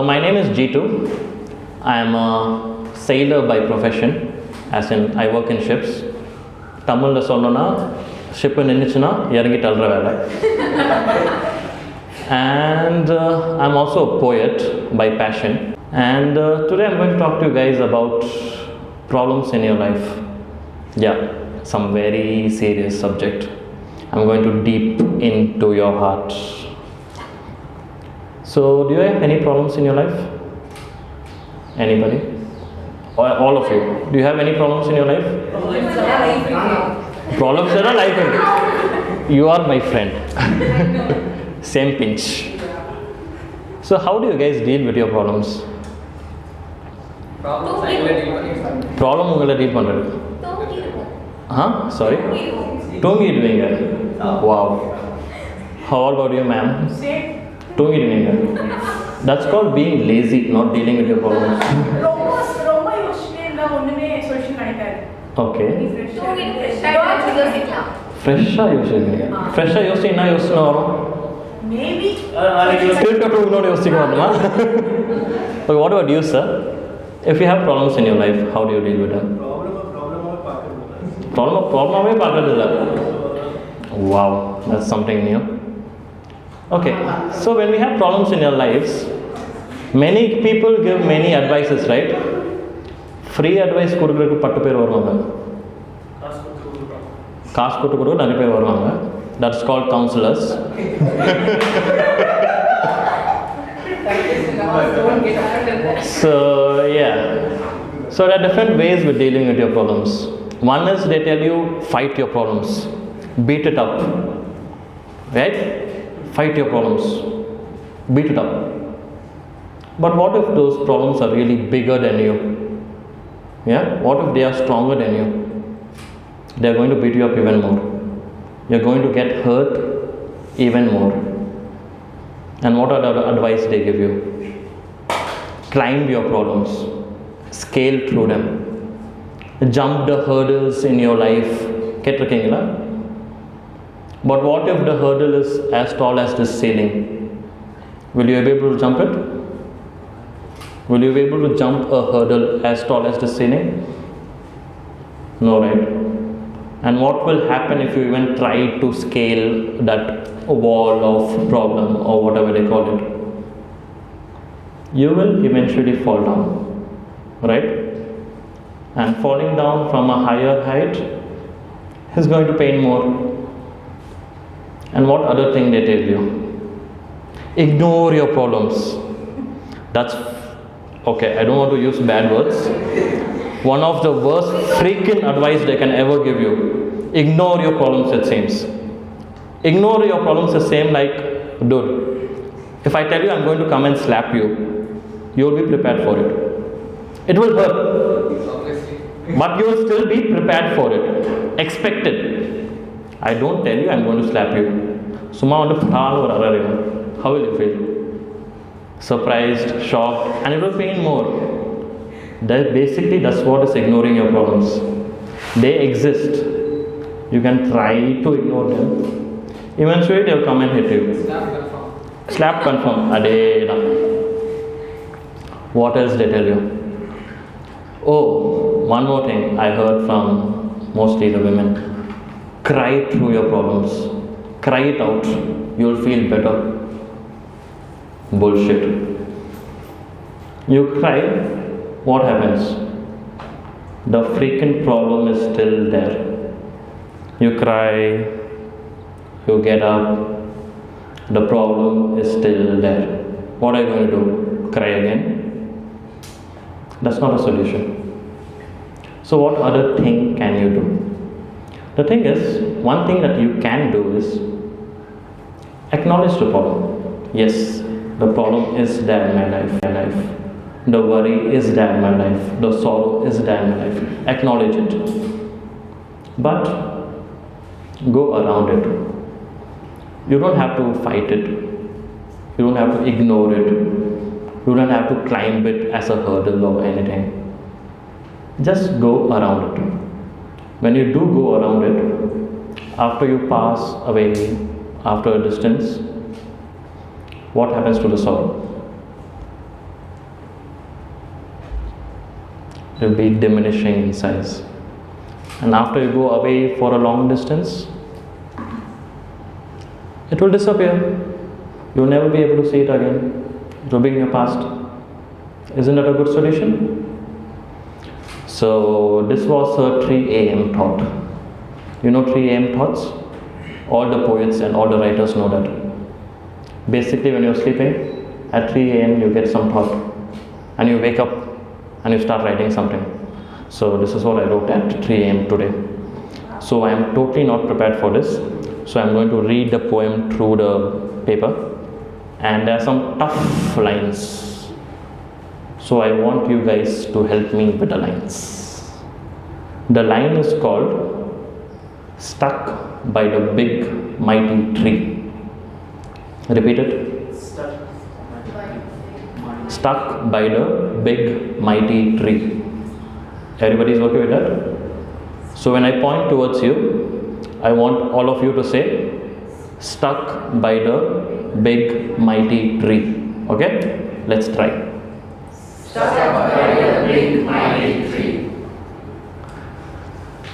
My name is G2. I am a sailor by profession, as in I work in ships. தமிழ்ல சொல்லணும்னா ship நின்றுச்சுன்னா இறங்கி தள்ளுற வேலை. And I'm also a poet by passion. And today I'm going to talk to you guys about problems in your life. Yeah, some very serious subject. I'm going to deep into your heart. So, do you have any problems in your life? Anybody? Or all of you? Do you have any problems in your life? Problems in your life? You are my friend. Same pinch. So, how do you guys deal with your problems? Problem உங்களை deal பண்ணுறது? Sorry? தூங்கிடுவீங்க. Wow. How about you, ma'am? தூங்கிடுவீங்க. That's called being lazy, not dealing with your problems. ரொம்ப யோசிச்சிட்டே இருந்தா ஒண்ணுமே solution கிடைக்காது. Okay. ஃப்ரெஷ்ஷா யோசிக்கிறீங்க. ஃப்ரெஷ்ஷா யோசிச்சு என்ன யோசனை வரும்? மேபி திருட்டு இன்னொரு யோசிக்க மாட்டோமா? Okay, what about you, sir? If you have problems in your life, how do you deal with them? Problem பார்க்கறது இல்ல. Wow, that's something new. Okay, so when we have problems in our lives, many people give many advices, right? Free advice கொடுக்கிறதுக்கு 10 பேர் வருவாங்க. காசு கொடுக்கிறதுக்கு நிறைய பேர் வருவாங்க. That's called counselors. So yeah, so there are different ways with dealing with your problems. One is they tell you fight your problems, beat it up, right? Fight your problems, beat it up. But what if those problems are really bigger than you? Yeah, what if they are stronger than you? They are going to beat you up even more. You are going to get hurt even more. And what are the advice they give you? Climb your problems, scale through them, jump the hurdles in your life. Kettukingla. But what if the hurdle is as tall as this ceiling? Will you be able to jump it? Will you be able to jump a hurdle as tall as the ceiling? No, right? And what will happen if you even try to scale that wall of problem or whatever they call it? You will eventually fall down, right? And falling down from a higher height is going to pain more. And what other thing they tell you? Ignore your problems. That's okay, I don't want to use bad words. One of the worst freaking advice they can ever give you. Ignore your problems, it seems. Ignore your problems is same like, dude, if I tell you I'm going to come and slap you, you will be prepared for it. It will hurt. But you will still be prepared for it. Expect it. I don't tell you I'm going to slap you. Summa on the how will you feel? Surprised, shocked, and it will pain more. That's what is ignoring your problems. They exist. You can try to ignore them. Eventually they will come and hit you. Slap confirm. Adeda. What else they tell you? Oh, one more thing I heard from mostly the women. Cry through your problems. Cry it out. You'll feel better. Bullshit. You cry, what happens? The freaking problem is still there. You cry, you get up, the problem is still there. What are you going to do? Cry again? That's not a solution. So what other thing can you do? The thing is, one thing that you can do is acknowledge the problem. Yes, the problem is there in my life. The worry is there in my life. The sorrow is there in my life. Acknowledge it. But go around it. You don't have to fight it. You don't have to ignore it. You don't have to climb it as a hurdle or anything. Just go around it. When you do go around it, after you pass away, after a distance, what happens to the sorrow? it will be diminishing in size. And after you go away for a long distance, it will disappear. You will never be able to see it again. It will be in your past. Isn't that a good solution? So this was a 3 a.m. thought. You know 3 a.m. thoughts? All the poets and all the writers know that. Basically, when you're sleeping, at 3 a.m. you get some thought, and you wake up and you start writing something. So this is what I wrote at 3 a.m. today. So I am totally not prepared for this. So I'm going to read the poem through the paper, and there are some tough lines. So I want you guys to help me with the lines. The line is called "Stuck by the Big Mighty Tree." Repeat it. Stuck by the big mighty tree. Everybody is okay with that? So when I point towards you, I want all of you to say, "Stuck by the big mighty tree." Okay? Let's try. Stuck by the big mighty tree.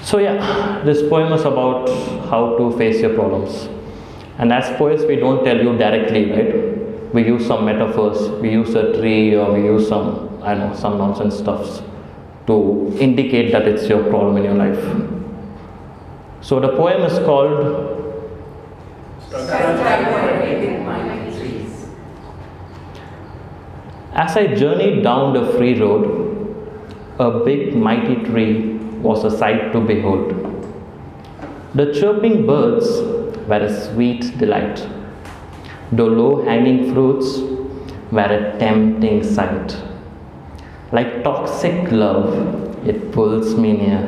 So yeah, this poem is about how to face your problems. And as poets, we don't tell you directly, right? We use some metaphors. We use a tree, or we use some nonsense stuffs to indicate that it's your problem in your life. So the poem is called As I journeyed down the free road, a big mighty tree was a sight to behold. The chirping birds were a sweet delight. The low-hanging fruits were a tempting sight. Like toxic love, it pulls me near,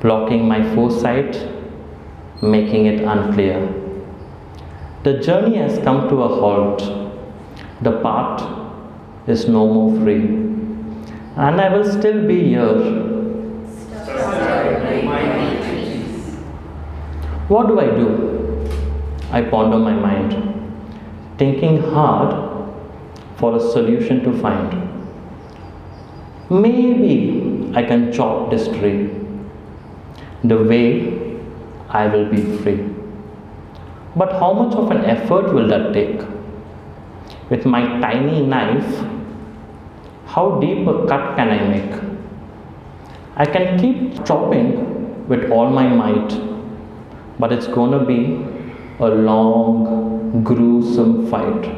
blocking my foresight, making it unclear. The journey has come to a halt. The path is no more free, and I will still be here. What do I do? I ponder my mind, thinking hard for a solution to find. Maybe I can chop this tree. The way I will be free. But how much of an effort will that take? With my tiny knife, how deep a cut can I make? I can keep chopping with all my might, but it's gonna be a long, gruesome fight.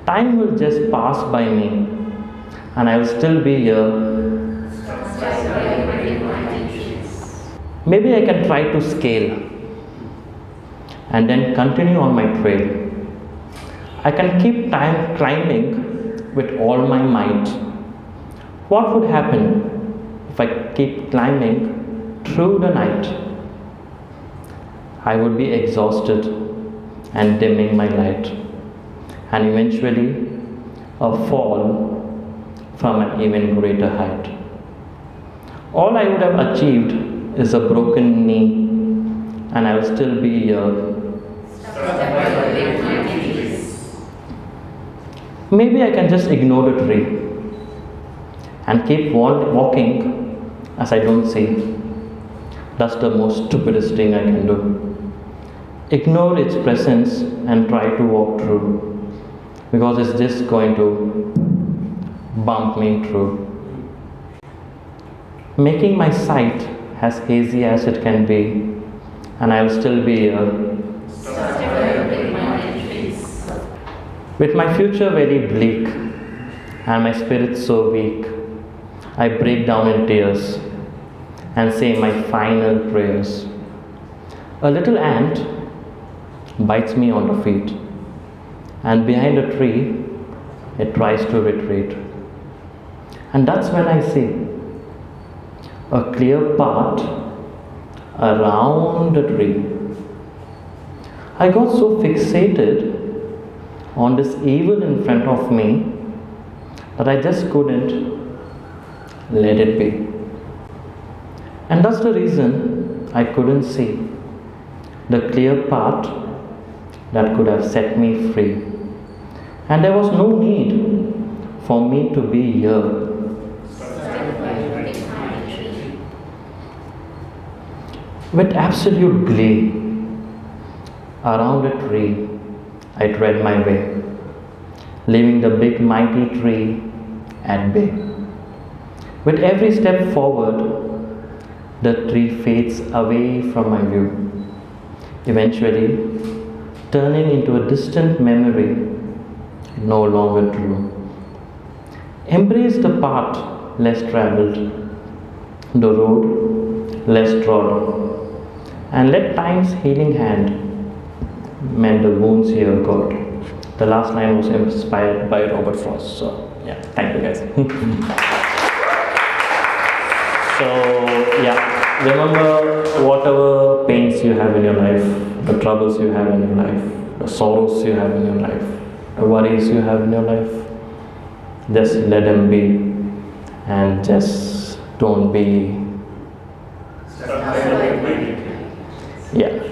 Time will just pass by me, and I will still be here. Maybe I can try to scale and then continue on my trail. I can keep climbing with all my might. What would happen if I keep climbing through the night? I would be exhausted and dimming my light, and eventually a fall from an even greater height. All I would have achieved is a broken knee, and I will still be here. Maybe I can just ignore the tree and keep walking as I don't see. That's the most stupidest thing I can do. Ignore its presence and try to walk through, because it's just going to bump me through, making my sight as hazy as it can be, and I will still be here. With my future very bleak and my spirit so weak, I break down in tears and say my final prayers. A little ant bites me on the feet, and behind a tree it tries to retreat. And that's when I see a clear path around the tree. I got so fixated on this evil in front of me that I just couldn't let it be. And that's the reason I couldn't see the clear path that could have set me free. And there was no need for me to be here With absolute glee, around a tree, I tread my way, leaving the big mighty tree at bay. With every step forward, the tree fades away from my view, eventually turning into a distant memory, no longer true. Embrace the path less traveled, the road less trod, and let time's healing hand mend the wounds here got. The last line was inspired by Robert Frost. So, yeah, thank you guys. So, yeah, remember whatever pains you have in your life, the troubles you have in your life, the sorrows you have in your life, the worries you have in your life, just let them be, and just don't be. Yeah.